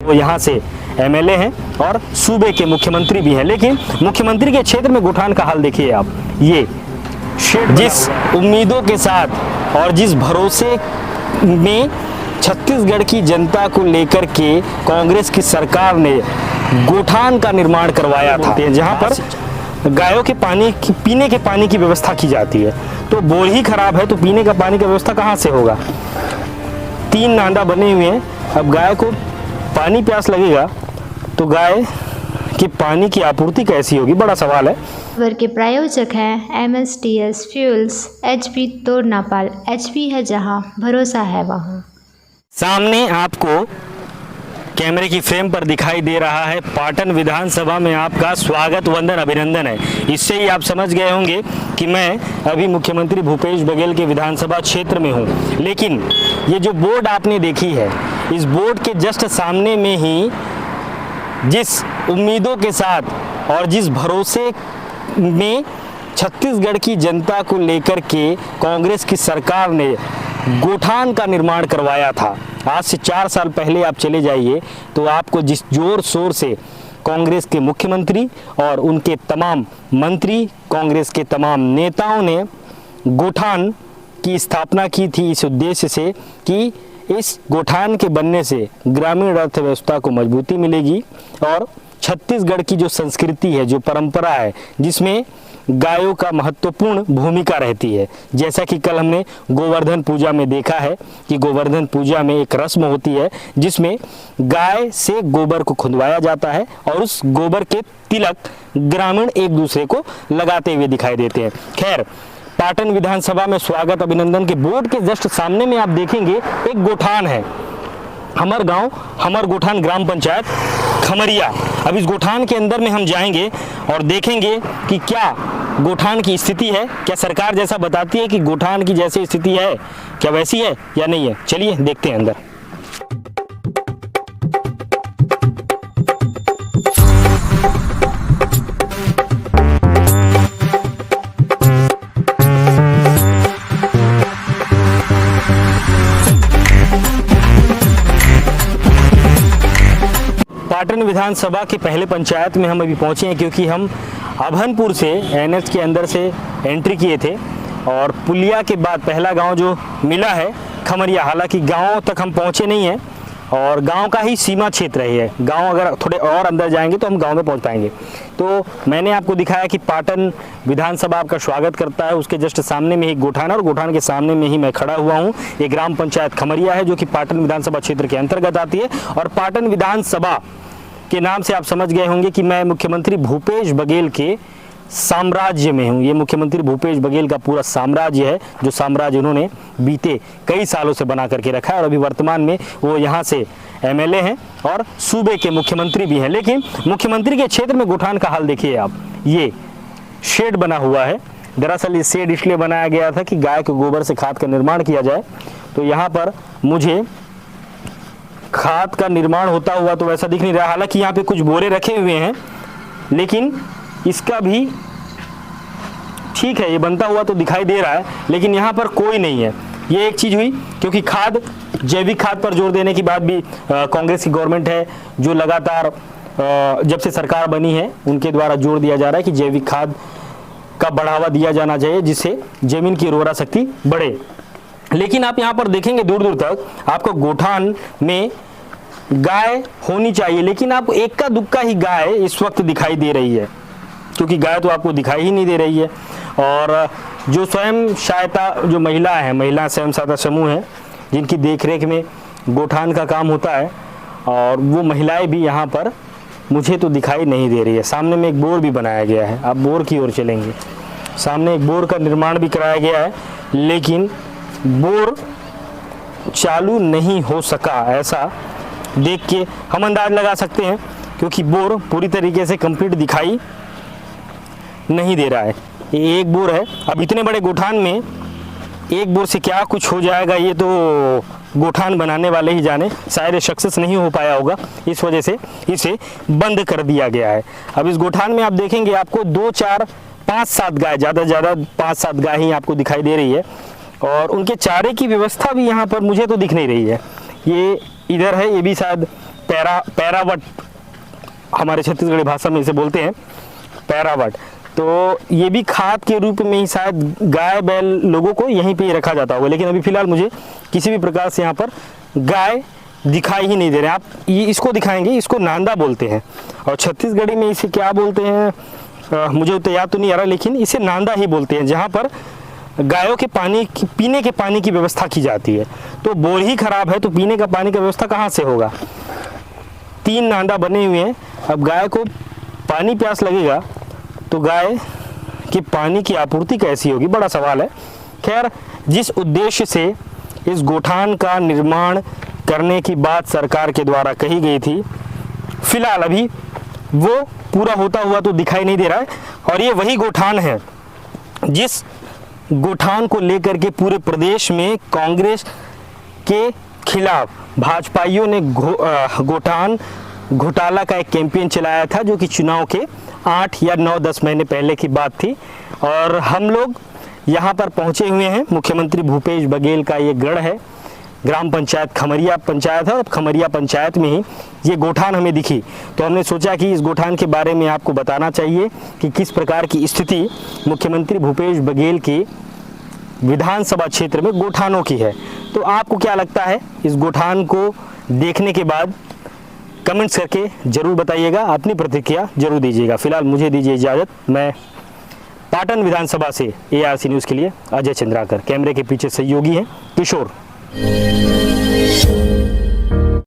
वो यहाँ से एमएलए हैं और सूबे के मुख्यमंत्री भी हैं, लेकिन मुख्यमंत्री के क्षेत्र में गोठान का हाल देखिए आप। ये जिस उम्मीदों के साथ और जिस भरोसे में छत्तीसगढ़ की जनता को लेकर के कांग्रेस की सरकार ने गोठान का निर्माण करवाया था, जहां पर गायों के पीने के पानी की व्यवस्था की जाती है। तो बोर ही खराब है तो पीने का पानी की व्यवस्था कहां से होगा। 3 नांदा बने हुए हैं, अब गाय को पानी प्यास लगेगा तो गाय कि पानी की आपूर्ति कैसी होगी, बड़ा सवाल है। खबर के प्रायोजक हैं MSTS फ्यूल्स, HP तोरनापाल। HP है जहां, भरोसा है वहां। सामने आपको कैमरे की फ्रेम पर दिखाई दे रहा है पाटन विधानसभा में आपका स्वागत वंदन अभिनंदन है। इससे ही आप समझ गए होंगे कि मैं अभी मुख्यमंत्री भूपेश बघेल के विधानसभा क्षेत्र में हूं। लेकिन ये जो बोर्ड आपने देखी है, इस बोर्ड के जस्ट सामने में ही जिस उम्मीदों के साथ और जिस भरोसे में छत्तीसगढ़ की जनता को लेकर के कांग्रेस की सरकार ने गोठान का निर्माण करवाया था। आज से 4 साल पहले आप चले जाइए तो आपको जिस जोर शोर से कांग्रेस के मुख्यमंत्री और उनके तमाम मंत्री, कांग्रेस के तमाम नेताओं ने गोठान की स्थापना की थी इस उद्देश्य से कि इस गोठान के बनने से ग्रामीण अर्थव्यवस्था को मजबूती मिलेगी और छत्तीसगढ़ की जो संस्कृति है, जो परंपरा है, जिसमें गायों का महत्वपूर्ण भूमिका रहती है। जैसा कि कल हमने गोवर्धन पूजा में देखा है कि गोवर्धन पूजा में एक रस्म होती है जिसमें गाय से गोबर को खुंदवाया जाता है और उस गोबर के तिलक ग्रामीण एक दूसरे को लगाते हुए दिखाई देते हैं। खैर, पाटन विधानसभा में स्वागत अभिनंदन के बोर्ड के जस्ट सामने में आप देखेंगे एक गोठान है, हमर गांव हमर गोठान ग्राम पंचायत खमरिया। अब इस गोठान के अंदर में हम जाएंगे और देखेंगे कि क्या गोठान की स्थिति है, क्या सरकार जैसा बताती है कि गोठान की जैसी स्थिति है क्या वैसी है या नहीं है। चलिए देखते हैं अंदर। पाटन विधानसभा के पहले पंचायत में हम अभी पहुंचे हैं क्योंकि हम अभनपुर से NH के अंदर से एंट्री किए थे और पुलिया के बाद पहला गांव जो मिला है खमरिया। हालांकि गांव तक हम पहुंचे नहीं हैं और गांव का ही सीमा क्षेत्र है। गांव अगर थोड़े और अंदर जाएंगे तो हम गांव में पहुंच पाएंगे। तो मैंने आपको दिखाया कि पाटन विधानसभा आपका स्वागत करता है, उसके जस्ट सामने में ही गोठान है और गोठान के सामने में ही मैं खड़ा हुआ हूँ। ये ग्राम पंचायत खमरिया है जो कि पाटन विधानसभा क्षेत्र के अंतर्गत आती है और पाटन विधानसभा के नाम से आप समझ गए होंगे कि मैं मुख्यमंत्री भूपेश बघेल के साम्राज्य में हूँ। ये मुख्यमंत्री भूपेश बघेल का पूरा साम्राज्य है, जो साम्राज्य उन्होंने बीते कई सालों से बना करके रखा है और अभी वर्तमान में वो यहाँ से एमएलए हैं और सूबे के मुख्यमंत्री भी हैं। लेकिन मुख्यमंत्री के क्षेत्र में गोठान का हाल देखिए आप। ये शेड बना हुआ है, दरअसल ये शेड इसलिए बनाया गया था कि गाय के गोबर से खाद का निर्माण किया जाए। तो यहाँ पर मुझे खाद का निर्माण होता हुआ तो वैसा दिख नहीं रहा। हालांकि यहाँ पे कुछ बोरे रखे हुए हैं लेकिन इसका भी ठीक है, ये बनता हुआ तो दिखाई दे रहा है लेकिन यहाँ पर कोई नहीं है। ये एक चीज़ हुई क्योंकि खाद, जैविक खाद पर जोर देने की बात भी कांग्रेस की गवर्नमेंट है जो लगातार जब से सरकार बनी है उनके द्वारा जोर दिया जा रहा है कि जैविक खाद का बढ़ावा दिया जाना चाहिए जिससे जमीन की उर्वरा शक्ति बढ़े। लेकिन आप यहाँ पर देखेंगे दूर दूर तक आपको गोठान में गाय होनी चाहिए, लेकिन आपको एक्का दुक्का ही गाय इस वक्त दिखाई दे रही है क्योंकि गाय तो आपको दिखाई ही नहीं दे रही है। और जो स्वयं सहायता जो महिला है, महिला स्वयं सहायता समूह है जिनकी देखरेख में गोठान का काम होता है और वो महिलाएं भी यहाँ पर मुझे तो दिखाई नहीं दे रही है। सामने में एक बोर भी बनाया गया है, आप बोर की ओर चलेंगे, सामने एक बोर का निर्माण भी कराया गया है लेकिन बोर चालू नहीं हो सका, ऐसा देख के हम अंदाज लगा सकते हैं क्योंकि बोर पूरी तरीके से कंप्लीट दिखाई नहीं दे रहा है। ये एक बोर है। अब इतने बड़े गोठान में एक बोर से क्या कुछ हो जाएगा ये तो गोठान बनाने वाले ही जाने। शायद ये सक्सेस नहीं हो पाया होगा, इस वजह से इसे बंद कर दिया गया है। अब इस गोठान में आप देखेंगे आपको 2, 4, 5, 7 गाय, ज़्यादा से ज़्यादा 5-7 गाय ही आपको दिखाई दे रही है और उनके चारे की व्यवस्था भी यहाँ पर मुझे तो दिख नहीं रही है। ये इधर है, ये भी शायद पैरावट, हमारे छत्तीसगढ़ी भाषा में इसे बोलते हैं पैरावट। तो ये भी खाद के रूप में ही शायद गाय बैल लोगों को यहीं पे ही रखा जाता होगा, लेकिन अभी फिलहाल मुझे किसी भी प्रकार से यहाँ पर गाय दिखाई ही नहीं दे रहे। आप ये इसको दिखाएंगे, इसको नांदा बोलते हैं, और छत्तीसगढ़ी में इसे क्या बोलते हैं मुझे तो याद तो नहीं आ रहा, लेकिन इसे नांदा ही बोलते हैं, जहाँ पर गायों के पीने के पानी की व्यवस्था की जाती है। तो बोर ही खराब है तो पीने का पानी की व्यवस्था कहाँ से होगा। 3 नांदा बने हुए हैं, अब गाय को पानी प्यास लगेगा तो गाय की पानी की आपूर्ति कैसी होगी, बड़ा सवाल है। खैर, जिस उद्देश्य से इस गोठान का निर्माण करने की बात सरकार के द्वारा कही गई थी, फिलहाल अभी वो पूरा होता हुआ तो दिखाई नहीं दे रहा है। और ये वही गोठान है जिस गोठान को लेकर के पूरे प्रदेश में कांग्रेस के खिलाफ भाजपाइयों ने गोठान घोटाला का एक कैंपेन चलाया था, जो कि चुनाव के 8 या 9-10 महीने पहले की बात थी। और हम लोग यहाँ पर पहुँचे हुए हैं, मुख्यमंत्री भूपेश बघेल का ये गढ़ है, ग्राम पंचायत खमरिया पंचायत है, और खमरिया पंचायत में ही ये गोठान हमें दिखी। तो हमने सोचा कि इस गोठान के बारे में आपको बताना चाहिए कि किस प्रकार की स्थिति मुख्यमंत्री भूपेश बघेल की विधानसभा क्षेत्र में गोठानों की है। तो आपको क्या लगता है इस गोठान को देखने के बाद, कमेंट्स करके जरूर बताइएगा, अपनी प्रतिक्रिया जरूर दीजिएगा। फिलहाल मुझे दीजिए इजाज़त। मैं पाटन विधानसभा से ARC न्यूज़ के लिए अजय चंद्राकर, कैमरे के पीछे सहयोगी हैं किशोर।